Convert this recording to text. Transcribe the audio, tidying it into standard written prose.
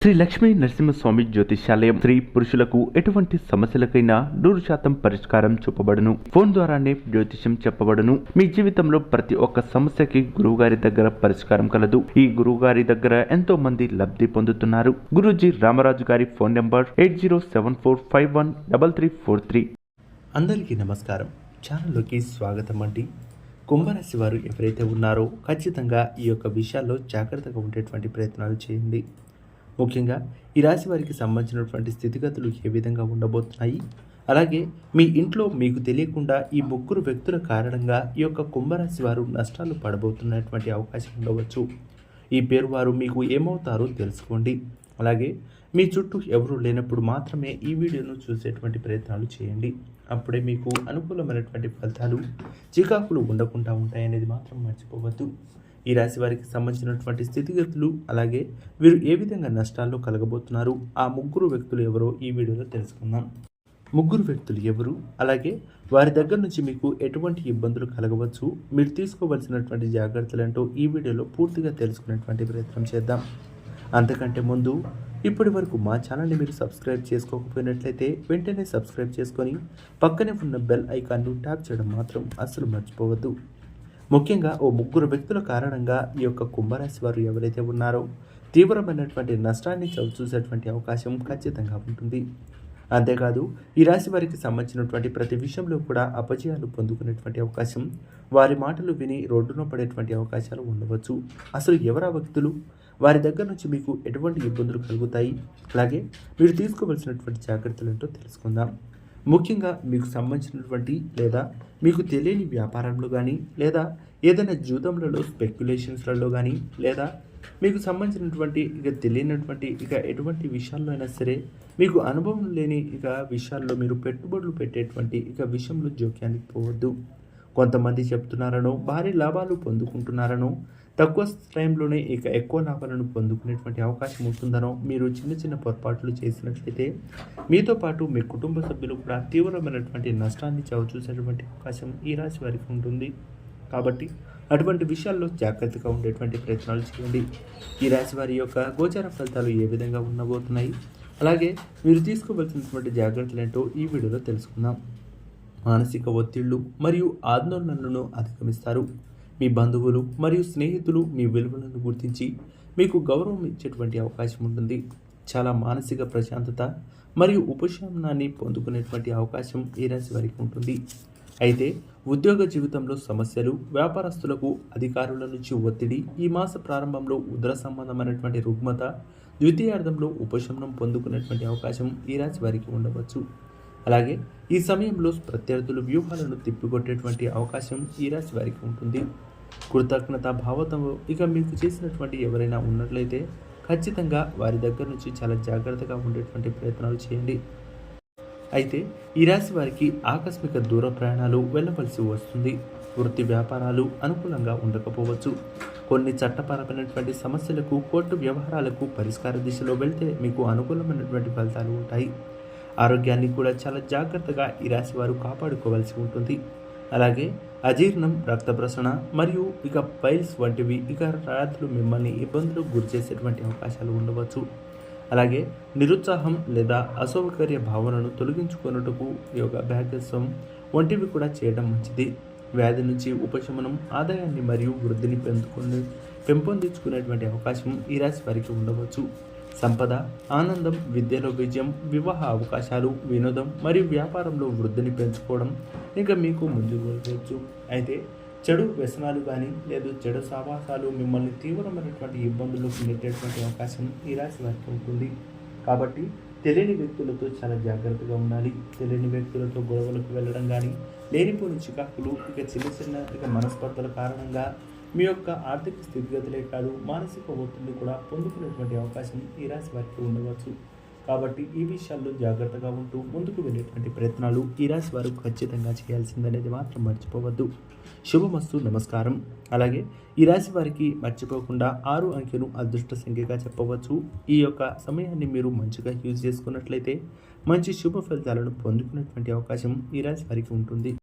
శ్రీ లక్ష్మీ నరసింహస్వామి జ్యోతిష్యాలయం స్త్రీ పురుషులకు ఎటువంటి సమస్యలకైనా 100% పరిష్కారం చూపబడును. ఫోన్ ద్వారానే జ్యోతిష్యం చెప్పబడును. మీ జీవితంలో ప్రతి ఒక్క సమస్యకి గురువుగారి దగ్గర పరిష్కారం కలదు. ఈ గురువుగారి దగ్గర ఎంతో మంది లబ్ధి పొందుతున్నారు. గురూజీ రామరాజు గారి ఫోన్ నంబర్ 8074513343. అందరికీ నమస్కారం. ఛానల్లోకి స్వాగతం అండి. కుంభరాశి వారు ఎవరైతే ఉన్నారో ఖచ్చితంగా ఈ యొక్క విషయాల్లో జాగ్రత్తగా ఉండేటువంటి ప్రయత్నాలు చేయండి. ముఖ్యంగా ఈ రాశి వారికి సంబంధించినటువంటి స్థితిగతులు ఏ విధంగా ఉండబోతున్నాయి, అలాగే మీ ఇంట్లో మీకు తెలియకుండా ఈ ముగ్గురు వ్యక్తుల కారణంగా ఈ యొక్క కుంభరాశి వారు నష్టాలు పడబోతున్నటువంటి అవకాశం ఉండవచ్చు. ఈ పేరు వారు మీకు ఏమవుతారో తెలుసుకోండి. అలాగే మీ చుట్టూ ఎవరూ లేనప్పుడు మాత్రమే ఈ వీడియోను చూసేటువంటి ప్రయత్నాలు చేయండి. అప్పుడే మీకు అనుకూలమైనటువంటి ఫలితాలు, చికాకులు ఉండకుండా ఉంటాయనేది మాత్రం మర్చిపోవద్దు. ఈ రాశి వారికి సంబంధించినటువంటి స్థితిగతులు, అలాగే వీరు ఏ విధంగా నష్టాల్లో కలగబోతున్నారు, ఆ ముగ్గురు వ్యక్తులు ఎవరో ఈ వీడియోలో తెలుసుకుందాం. ముగ్గురు వ్యక్తులు ఎవరు, అలాగే వారి దగ్గర నుంచి మీకు ఎటువంటి ఇబ్బందులు కలగవచ్చు, మీరు తీసుకోవలసినటువంటి జాగ్రత్తలంటూ ఈ వీడియోలో పూర్తిగా తెలుసుకునేటువంటి ప్రయత్నం చేద్దాం. అంతకంటే ముందు ఇప్పటి వరకు మా ఛానల్ని మీరు సబ్స్క్రైబ్ చేసుకోకపోయినట్లయితే వెంటనే సబ్స్క్రైబ్ చేసుకొని పక్కనే ఉన్న బెల్ ఐకాన్ను ట్యాప్ చేయడం మాత్రం అస్సలు మర్చిపోవద్దు. ముఖ్యంగా ఓ ముగ్గురు వ్యక్తుల కారణంగా ఈ యొక్క కుంభరాశి వారు ఎవరైతే ఉన్నారో తీవ్రమైనటువంటి నష్టాన్ని చవిచూసేటువంటి అవకాశం ఖచ్చితంగా ఉంటుంది. అంతేకాదు ఈ రాశి వారికి సంబంధించినటువంటి ప్రతి విషయంలో కూడా అపజయాలు పొందుకునేటువంటి అవకాశం, వారి మాటలు విని రోడ్డున పడేటువంటి అవకాశాలు ఉండవచ్చు. అసలు ఎవరా వ్యక్తులు, వారి దగ్గర నుంచి మీకు ఎటువంటి ఇబ్బందులు కలుగుతాయి, అలాగే మీరు తీసుకోవలసినటువంటి జాగ్రత్తలు ఏంటో తెలుసుకుందాం. ముఖ్యంగా మీకు సంబంధించినటువంటి లేదా మీకు తెలియని వ్యాపారంలో కానీ, లేదా ఏదైనా జూదంలలో స్పెక్యులేషన్స్లలో కానీ, లేదా మీకు సంబంధించినటువంటి తెలియనటువంటి ఎటువంటి విషయాల్లో అయినా సరే మీకు అనుభవం లేని విషయాల్లో మీరు పెట్టుబడులు పెట్టేటువంటి విషయంలో జోక్యానికి పోవద్దు. కొంతమంది చెప్తున్నారనో భారీ లాభాలు పొందుకుంటున్నారనో తక్కువ టైంలోనే ఎక్కువ లాభాలను పొందుకునేటువంటి అవకాశం ఉంటుందనో మీరు చిన్న చిన్న పొరపాట్లు చేసినట్లయితే మీతో పాటు మీ కుటుంబ సభ్యులు కూడా తీవ్రమైనటువంటి నష్టాన్ని చవిచూసేటువంటి అవకాశం ఈ రాశి వారికి ఉంటుంది. కాబట్టి అటువంటి విషయాల్లో జాగ్రత్తగా ఉండేటువంటి ప్రయత్నాలు చేయండి. ఈ రాశి వారి యొక్క గోచర ఫలితాలు ఏ విధంగా ఉండబోతున్నాయి, అలాగే మీరు తీసుకోవాల్సినటువంటి జాగ్రత్తలు ఏంటో ఈ వీడియోలో తెలుసుకుందాం. మానసిక ఒత్తిళ్లు మరియు ఆందోళనలను అధిగమిస్తారు. మీ బంధువులు మరియు స్నేహితులు మీ విలువలను గుర్తించి మీకు గౌరవం ఇచ్చేటువంటి అవకాశం ఉంటుంది. చాలా మానసిక ప్రశాంతత మరియు ఉపశమనాన్ని పొందుకునేటువంటి అవకాశం ఈ రాశి వారికి ఉంటుంది. అయితే ఉద్యోగ జీవితంలో సమస్యలు, వ్యాపారస్తులకు అధికారుల నుంచి ఒత్తిడి, ఈ మాస ప్రారంభంలో ఉదర సంబంధమైనటువంటి రుగ్మత, ద్వితీయార్థంలో ఉపశమనం పొందుకునేటువంటి అవకాశం ఈ రాశి వారికి ఉండవచ్చు. అలాగే ఈ సమయంలో ప్రత్యర్థులు వ్యూహాలను తిప్పికొట్టేటువంటి అవకాశం ఈ రాశి వారికి ఉంటుంది. కృతజ్ఞత భావంతో మీకు చేసినటువంటి ఎవరైనా ఉన్నట్లయితే ఖచ్చితంగా వారి దగ్గర నుంచి చాలా జాగ్రత్తగా ఉండేటువంటి ప్రయత్నాలు చేయండి. అయితే ఈ రాశి వారికి ఆకస్మిక దూర ప్రయాణాలు వెళ్ళవలసి వస్తుంది. వృత్తి వ్యాపారాలు అనుకూలంగా ఉండకపోవచ్చు. కొన్ని చట్టపరమైనటువంటి సమస్యలకు, కోర్టు వ్యవహారాలకు పరిష్కార దిశలో వెళ్తే మీకు అనుకూలమైనటువంటి ఫలితాలు ఉంటాయి. ఆరోగ్యాన్ని కూడా చాలా జాగ్రత్తగా ఈ రాశి వారు కాపాడుకోవాల్సి ఉంటుంది. అలాగే అజీర్ణం, రక్త ప్రసరణ మరియు పైల్స్ వంటివి రాత్రులు మిమ్మల్ని ఇబ్బందులకు గురి చేసేటువంటి అవకాశాలు ఉండవచ్చు. అలాగే నిరుత్సాహం లేదా అసౌకర్య భావనను తొలగించుకున్నట్టుకు అభ్యాసం వంటివి కూడా చేయడం మంచిది. వ్యాధి నుంచి ఉపశమనం, ఆదాయాన్ని మరియు వృద్ధిని పెంపొందించుకునేటువంటి అవకాశం ఈ రాశి వారికి ఉండవచ్చు. సంపద, ఆనందం, విద్యలో విజయం, వివాహ అవకాశాలు, వినోదం మరియు వ్యాపారంలో వృద్ధిని పెంచుకోవడం మీకు ముందుకు వెళ్ళవచ్చు. అయితే చెడు వ్యసనాలు కానీ లేదా చెడు సావాసాలు మిమ్మల్ని తీవ్రమైనటువంటి ఇబ్బందులకు నెట్టేటువంటి అవకాశం ఈ రాశి వారికి ఉంటుంది. కాబట్టి తెలియని వ్యక్తులతో చాలా జాగ్రత్తగా ఉండాలి. తెలియని వ్యక్తులతో గొడవలకు వెళ్ళడం కానీ, లేనిపోని చికాకులు, చిన్న చిన్న మనస్పర్ధల కారణంగా మీ యొక్క ఆర్థిక స్థితిగతులే కాదు మానసిక ఒత్తిడిని కూడా పొందుకునేటువంటి అవకాశం ఈ రాశి వారికి ఉండవచ్చు. కాబట్టి ఈ విషయాల్లో జాగ్రత్తగా ఉంటూ ముందుకు వెళ్ళేటువంటి ప్రయత్నాలు ఈ రాశి వారు ఖచ్చితంగా చేయాల్సిందనేది మాత్రం మర్చిపోవద్దు. శుభమస్తు. నమస్కారం. అలాగే ఈ రాశి వారికి మర్చిపోకుండా 6 అంకెను అదృష్ట సంఖ్యగా చెప్పవచ్చు. ఈ యొక్క సమయాన్ని మీరు మంచిగా యూజ్ చేసుకున్నట్లయితే మంచి శుభ ఫలితాలను పొందుకునేటువంటి అవకాశం ఈ రాశి వారికి ఉంటుంది.